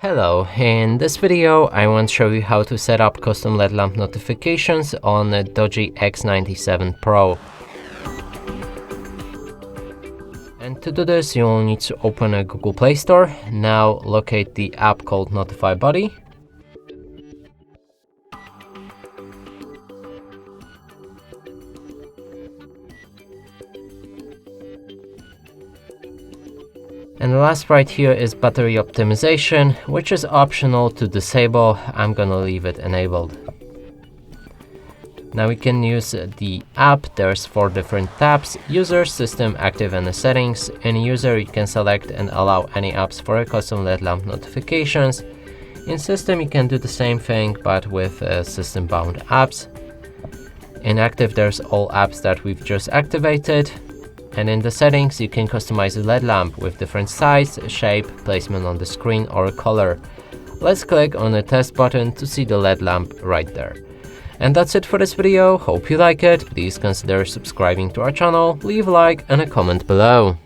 Hello, in this video I want to show you how to set up custom LED lamp notifications on the Doogee X97 Pro. And to do this you will need to open a Google Play Store. Now locate the app called Notify Buddy. And the last right here is battery optimization, which is optional to disable. I'm gonna leave it enabled. Now we can use the app. There's 4 different tabs: User, System, Active, and the Settings. In User you can select and allow any apps for a custom LED lamp notifications. In System you can do the same thing but with system bound apps. In Active there's all apps that we've just activated. And in the settings, you can customize the LED lamp with different size, shape, placement on the screen, or color. Let's click on the test button to see the LED lamp right there. And that's it for this video. Hope you like it. Please consider subscribing to our channel, leave a like and a comment below.